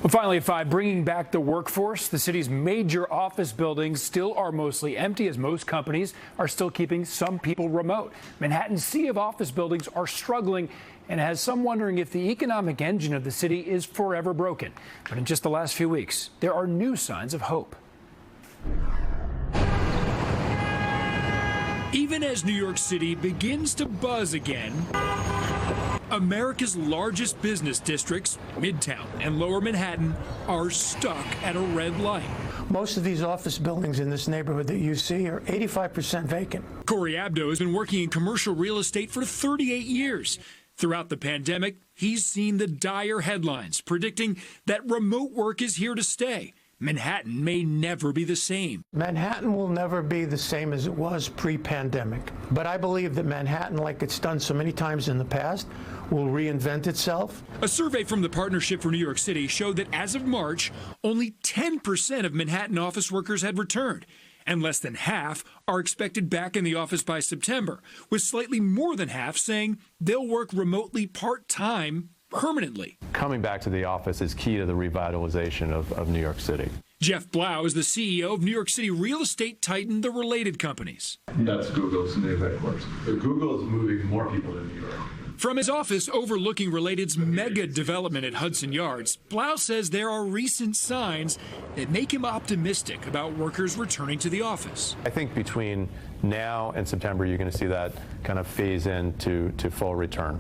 Well, finally at 5, bringing back the workforce. The city's major office buildings still are mostly empty as most companies are still keeping some people remote. Manhattan's sea of office buildings are struggling and has some wondering if the economic engine of the city is forever broken. But in just the last few weeks, there are new signs of hope. Even as New York City begins to buzz again, America's largest business districts, Midtown and Lower Manhattan, are stuck at a red light. Most of these office buildings in this neighborhood that you see are 85% vacant. Corey Abdo has been working in commercial real estate for 38 years. Throughout the pandemic, he's seen the dire headlines predicting that remote work is here to stay. Manhattan may never be the same. Manhattan will never be the same as it was pre-pandemic. But I believe that Manhattan, like it's done so many times in the past, will reinvent itself. A survey from the Partnership for New York City showed that as of March, only 10% of Manhattan office workers had returned, and less than half are expected back in the office by September, with slightly more than half saying they'll work remotely part-time permanently. Coming back to the office is key to the revitalization of New York City. Jeff Blau is the CEO of New York City real estate titan, The Related Companies. That's Google's new headquarters. Google is moving more people to New York. From his office overlooking Related's mega development at Hudson Yards, Blau says there are recent signs that make him optimistic about workers returning to the office. I think between now and September, you're going to see that kind of phase into full return.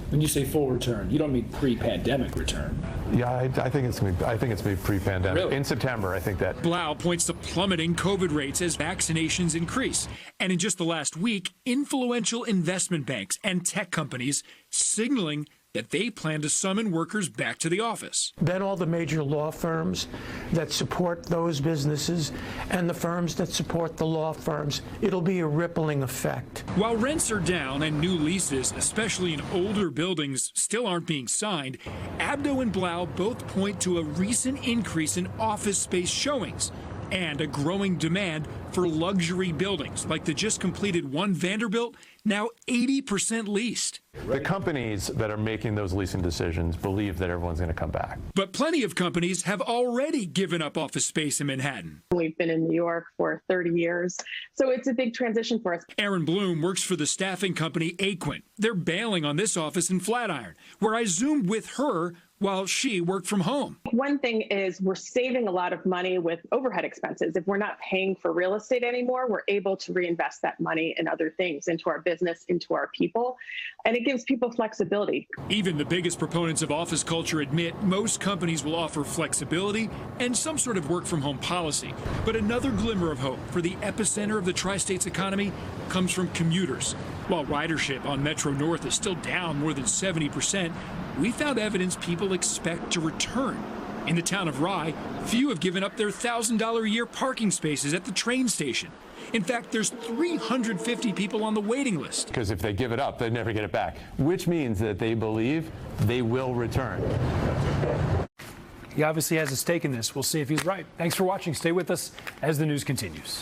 When you say full return, you don't mean pre-pandemic return. Yeah, I think it's going to be pre-pandemic. Really? In September, I think that. Blau points to plummeting COVID rates as vaccinations increase. And in just the last week, influential investment banks and tech companies signaling that they plan to summon workers back to the office. Then all the major law firms that support those businesses and the firms that support the law firms, it'll be a rippling effect. While rents are down and new leases, especially in older buildings, still aren't being signed, Abdo and Blau both point to a recent increase in office space showings and a growing demand for luxury buildings like the just completed One Vanderbilt, now 80% leased. The companies that are making those leasing decisions believe that everyone's going to come back. But plenty of companies have already given up office space in Manhattan. We've been in New York for 30 years, so it's a big transition for us. Erin Bloom works for the staffing company Aquint. They're bailing on this office in Flatiron, where I zoomed with her while she worked from home. One thing is we're saving a lot of money with overhead expenses. If we're not paying for real estate anymore, we're able to reinvest that money in other things, into our business, into our people, and it gives people flexibility. Even the biggest proponents of office culture admit most companies will offer flexibility and some sort of work from home policy. But another glimmer of hope for the epicenter of the tri-state's economy comes from commuters. While ridership on Metro North is still down more than 70%, we found evidence people expect to return. In the town of Rye, few have given up their $1,000 a year parking spaces at the train station. In fact, there's 350 people on the waiting list. Because if they give it up, they never get it back, which means that they believe they will return. He obviously has a stake in this. We'll see if he's right. Thanks for watching. Stay with us as the news continues.